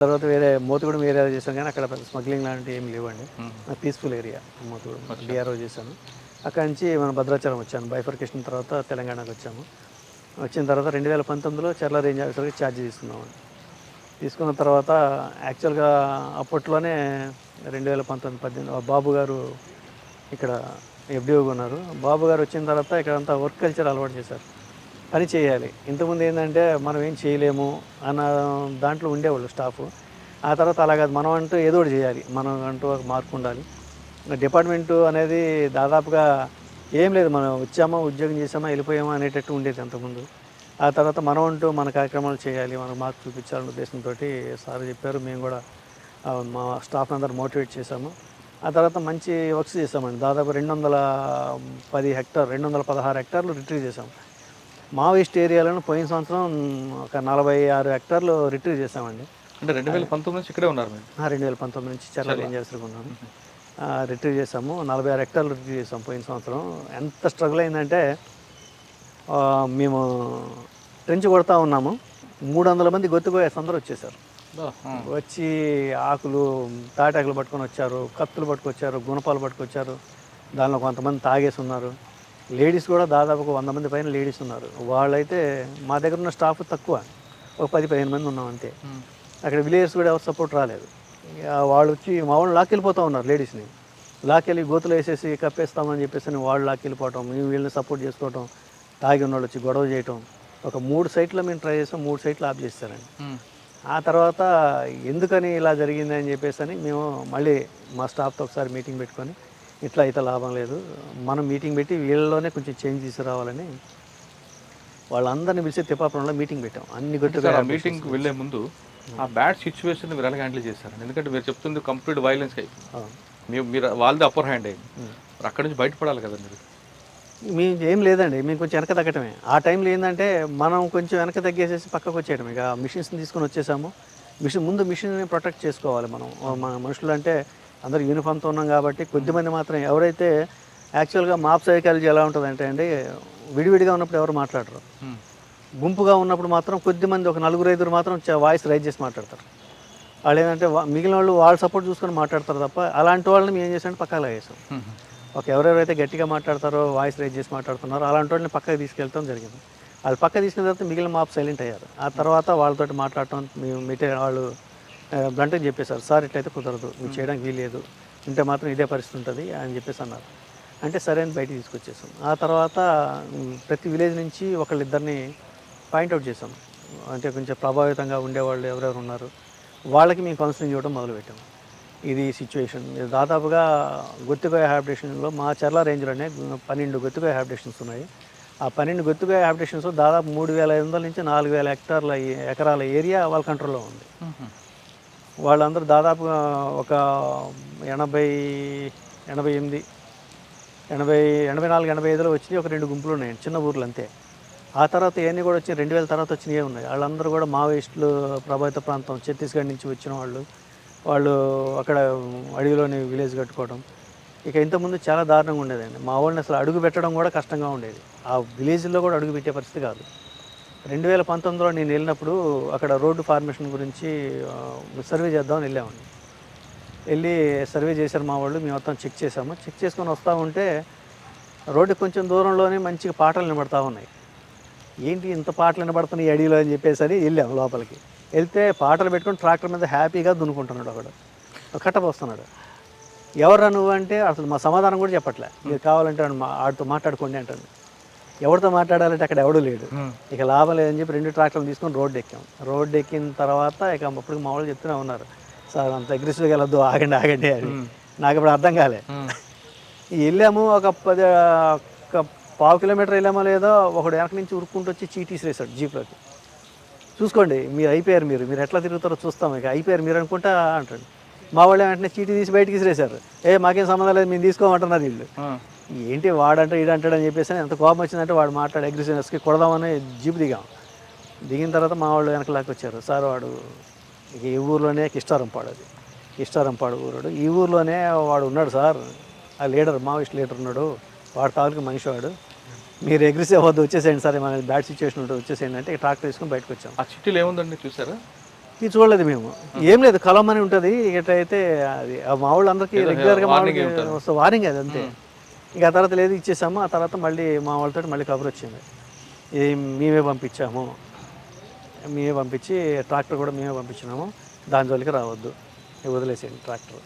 తర్వాత వేరే మోతుగూడెం ఏరియాలో చేశాను, కానీ అక్కడ పెద్ద స్మగ్లింగ్ లాంటివి ఏమి లేవండి. పీస్ఫుల్ ఏరియా మోతుగూడెం డిఆర్ఓ చేశాను. అక్కడి నుంచి మనం భద్రాచలం వచ్చాను. బైఫర్కేషన్ తర్వాత తెలంగాణకు వచ్చాము. వచ్చిన తర్వాత 2019లో చర్ల రేంజ్ ఆఫీసర్కి ఛార్జ్ తీసుకున్నామండి. తీసుకున్న తర్వాత యాక్చువల్గా అప్పట్లోనే 2019-18 బాబు గారు ఇక్కడ ఎఫ్డిఓగా ఉన్నారు. బాబు గారు వచ్చిన తర్వాత ఇక్కడంతా వర్క్ కల్చర్ అలవాటు చేశారు. పని చేయాలి. ఇంతకుముందు ఏంటంటే మనం ఏం చేయలేము అన్న దాంట్లో ఉండేవాళ్ళు స్టాఫ్. ఆ తర్వాత అలా కాదు, మనం అంటూ ఏదో ఒకటి చేయాలి, మనం అంటూ ఒక మార్పు ఉండాలి. డిపార్ట్మెంటు అనేది దాదాపుగా ఏం లేదు, మనం వచ్చామా ఉద్యోగం చేసామా వెళ్ళిపోయామా అనేటట్టు ఉండేది అంతకుముందు. ఆ తర్వాత మనం అంటూ మన కార్యక్రమాలు చేయాలి, మనకు మార్పు చూపించాలనే ఉద్దేశంతో సార్ చెప్పారు. మేము కూడా మా స్టాఫ్ అందరూ మోటివేట్ చేశాము. ఆ తర్వాత మంచి వర్క్స్ చేసామండి. దాదాపు 216 హెక్టార్లు రిట్రీవ్ చేసాము. మావోయిస్ట్ ఏరియాలను పోయిన సంవత్సరం ఒక 46 హెక్టార్లు రిట్రీవ్ చేసామండి. అంటే 2019 నుంచి ఇక్కడే ఉన్నారు మీరు? 2019 నుంచి చర్ల రేంజ్ ఆఫీసర్గా ఉన్నాను. రిట్రీవ్ చేసాము. 46 హెక్టార్లు రిట్రీవ్ చేసాము పోయిన సంవత్సరం. ఎంత స్ట్రగుల్ అయిందంటే మేము ట్రెంచ్ కొడతా ఉన్నాము, 300 మంది గొత్తుకోయేసి అందరూ వచ్చేసారు. వచ్చి ఆకులు తాటాకులు పట్టుకొని వచ్చారు, కత్తులు పట్టుకొచ్చారు, గుణపాలు పట్టుకొచ్చారు. దానిలో కొంతమంది తాగేసి ఉన్నారు. లేడీస్ కూడా దాదాపు 100 మంది పైన లేడీస్ ఉన్నారు. వాళ్ళైతే మా దగ్గర ఉన్న స్టాఫ్ తక్కువ, ఒక 10-15 మంది ఉన్నాం అంతే. అక్కడ విలేజర్స్ కూడా ఎవరు సపోర్ట్ రాలేదు. వాళ్ళు వచ్చి మా వాళ్ళు లాక్కెళ్ళిపోతూ ఉన్నారు. లేడీస్ని లాక్కెళ్ళి గోతులు వేసేసి కప్పేస్తామని చెప్పేసి వాళ్ళు లాక్కెళ్ళిపోవటం, మేము వీళ్ళని సపోర్ట్ చేసుకోవటం, తాగి ఉన్న వాళ్ళు వచ్చి గొడవ చేయటం. ఒక 3 సైట్లో మేము ట్రై చేసాం, 3 సైట్లు ఆఫ్ చేస్తారండి. ఆ తర్వాత ఎందుకని ఇలా జరిగింది అని చెప్పేసి మేము మళ్ళీ మా స్టాఫ్తో ఒకసారి మీటింగ్ పెట్టుకొని, ఇట్లా అయితే లాభం లేదు, మనం మీటింగ్ పెట్టి వీళ్ళలోనే కొంచెం చేంజ్ తీసుకురావాలని వాళ్ళందరినీ పిలిచి తిప్పాపురంలో మీటింగ్ పెట్టాం. అన్ని గట్టిగా మీటింగ్కి వెళ్ళే ముందు ఆ బ్యాడ్ సిచ్యువేషన్ మీరు ఎలా హ్యాండిల్ చేశారు? ఎందుకంటే మీరు చెప్తుంది కంప్లీట్ వైలెన్స్ అయిపోయింది, మీరు వాళ్ళది అప్పర్ హ్యాండ్ అయింది, అక్కడి నుంచి బయటపడాలి కదా మీరు. మేము ఏం లేదండి, మేము కొంచెం వెనక తగ్గటమే. ఆ టైంలో ఏంటంటే మనం కొంచెం వెనక తగ్గేసేసి పక్కకు వచ్చేయడం. ఇక మిషన్స్ని తీసుకొని వచ్చేసాము. మిషన్ని ప్రొటెక్ట్ చేసుకోవాలి మనం. మన మనుషులు అంటే అందరూ యూనిఫామ్తో ఉన్నాం కాబట్టి కొద్దిమంది మాత్రం, ఎవరైతే యాక్చువల్గా మాప్ సైకాలజీ ఎలా ఉంటుందంటే అండి, విడివిడిగా ఉన్నప్పుడు ఎవరు మాట్లాడరు, గుంపుగా ఉన్నప్పుడు మాత్రం కొద్దిమంది ఒక 4-5 మాత్రం వాయిస్ రైజ్ చేసి మాట్లాడతారు. వాళ్ళు ఏంటంటే మిగిలిన వాళ్ళు వాళ్ళ సపోర్ట్ చూసుకొని మాట్లాడతారు తప్ప, అలాంటి వాళ్ళని మేము ఏం చేసామంటే పక్కకు లాగేసాం. ఎవరెవరైతే గట్టిగా మాట్లాడతారో, వాయిస్ రైజ్ చేసి మాట్లాడుతున్నారో అలాంటి వాళ్ళని పక్కకు తీసుకెళ్తాం జరిగింది. వాళ్ళు పక్కకు తీసుకున్న తర్వాత మిగిలిన మాప్ సైలెంట్ అయ్యారు. ఆ తర్వాత వాళ్ళతో మాట్లాడటం, వాళ్ళు బ్లంట్గా చెప్పేశారు, సార్ ఇట్లయితే కుదరదు, మీరు చేయడానికి వీలేదు, ఉంటే మాత్రం ఇదే పరిస్థితి ఉంటుంది అని చెప్పేసి అన్నారు. అంటే సరే అని బయటికి తీసుకొచ్చేసాం. ఆ తర్వాత ప్రతి విలేజ్ నుంచి ఒకళ్ళిద్దరిని పాయింట్అవుట్ చేసాం. అంటే కొంచెం ప్రభావితంగా ఉండేవాళ్ళు ఎవరెవరు ఉన్నారు వాళ్ళకి మేము కౌన్సిలింగ్ ఇవ్వడం మొదలుపెట్టాము. ఇది సిచ్యువేషన్. దాదాపుగా గొత్తికోయ హ్యాబిటేషన్లో మా చర్ల రేంజ్లోనే 12 గొత్తికోయ హ్యాబిటేషన్స్ ఉన్నాయి. ఆ 12 గొత్తికోయ హ్యాబిటేషన్స్ దాదాపు 3,500 నుంచి 4,000 ఎకరాల ఏరియా వాళ్ళ కంట్రోల్లో ఉంది. వాళ్ళందరూ దాదాపుగా ఒక 84-85లో వచ్చినాయి. ఒక 2 గుంపులు ఉన్నాయి, చిన్న ఊర్లు అంతే. ఆ తర్వాత ఇవన్నీ కూడా వచ్చి 2000 తర్వాత వచ్చినవే ఉన్నాయి. వాళ్ళందరూ కూడా మావోయిస్టులు ప్రభావిత ప్రాంతం, ఛత్తీస్గఢ్ నుంచి వచ్చిన వాళ్ళు అక్కడ అడవిలోని విలేజ్ కట్టుకోవడం. ఇక ఇంతకుముందు చాలా దారుణంగా ఉండేదండి. మా వాళ్ళని అసలు అడుగు పెట్టడం కూడా కష్టంగా ఉండేది. ఆ విలేజ్లో కూడా అడుగు పెట్టే పరిస్థితి కాదు. 2019లో నేను వెళ్ళినప్పుడు అక్కడ రోడ్డు ఫార్మేషన్ గురించి సర్వే చేద్దామని వెళ్ళామండి. వెళ్ళి సర్వే చేశారు మా వాళ్ళు. మేము మొత్తం చెక్ చేసాము. చెక్ చేసుకొని వస్తూ ఉంటే రోడ్డు కొంచెం దూరంలోనే మంచిగా పాటలు వినబడతా ఉన్నాయి. ఏంటి ఇంత పాటలు వినబడుతున్నాయి ఈ అడవిలో అని చెప్పేసి వెళ్ళాము లోపలికి. వెళ్తే పాటలు పెట్టుకొని ట్రాక్టర్ మీద హ్యాపీగా దున్నుకుంటున్నాడు ఒకడు, కట్టపు వస్తున్నాడు. ఎవరా నువ్వు అంటే అసలు మా సమాధానం కూడా చెప్పట్లే. మీరు కావాలంటే ఆడితో మాట్లాడుకోండి అంటాను. ఎవరితో మాట్లాడాలంటే అక్కడ ఎవడూ లేడు. ఇక లాభం లేదని చెప్పి 2 ట్రాక్టర్లు తీసుకొని రోడ్డు ఎక్కాం. రోడ్డు ఎక్కిన తర్వాత ఇక అప్పుడు మా వాళ్ళు చెప్తూనే ఉన్నారు, సార్ అంత అగ్రెసివ్గా వెళ్ళొద్దు, ఆగండి అని. నాకు ఇప్పుడు అర్థం కాలే. వెళ్ళాము, ఒక 1/4 కిలోమీటర్ వెళ్ళామో లేదో ఒకడు వెనక నుంచి ఉరుక్కుంటూ వచ్చి చీటీ వేసాడు జీప్లోకి. చూసుకోండి మీరు అయిపోయారు, మీరు ఎట్లా తిరుగుతారో చూస్తాం, ఇక అయిపోయారు మీరు అనుకుంటా అంటాడు. మా వాళ్ళు వెంటనే చీటీ తీసి బయటికి విసిరేశారు. మాకేం సంబంధం లేదు, మేము తీసుకోమంటున్నారు వీళ్ళు. ఏంటి వాడంటే ఈడంటాడని చెప్పేసి ఎంత కోపం వచ్చిందంటే వాడు మాట్లాడి అగ్రెసివ్నెస్కి కొడదామని జీపు దిగాం. దిగిన తర్వాత మా వాళ్ళు వెనకలాకి వచ్చారు. సార్ వాడు ఇక ఈ ఊర్లోనే కిష్టారంపాడు ఊరోడు, ఈ ఊర్లోనే వాడు ఉన్నాడు సార్, ఆ లీడర్ మావోయిస్ట్ లీడర్ ఉన్నాడు, వాడు తాలూకు మనిషి వాడు, మీరు అగ్రెసివ్ అవ్వద్దు, వచ్చేసేయండి సార్, మన బ్యాడ్ సిచ్యువేషన్ ఉంటుంది వచ్చేసేయండి అంటే ట్రాక్టర్ తీసుకొని బయటకు వచ్చాం. ఆ చిట్టీలు ఏముందండి చూసారా? ఇది చూడలేదు మేము. ఏం లేదు, కలవమని ఉంటుంది ఇటైతే. అది మా వాళ్ళందరికీ రెగ్యులర్గా వార్నింగ్ అది అంతే. ఇక ఆ తర్వాత లేదు ఇచ్చేసాము. ఆ తర్వాత మళ్ళీ మా వాళ్ళతో మళ్ళీ కబుర్ వచ్చింది, మేమే పంపించాము, మేమే పంపించి ట్రాక్టర్ కూడా మేమే పంపించినాము, దాని జోలికి రావద్దు, వదిలేసేయండి ట్రాక్టర్.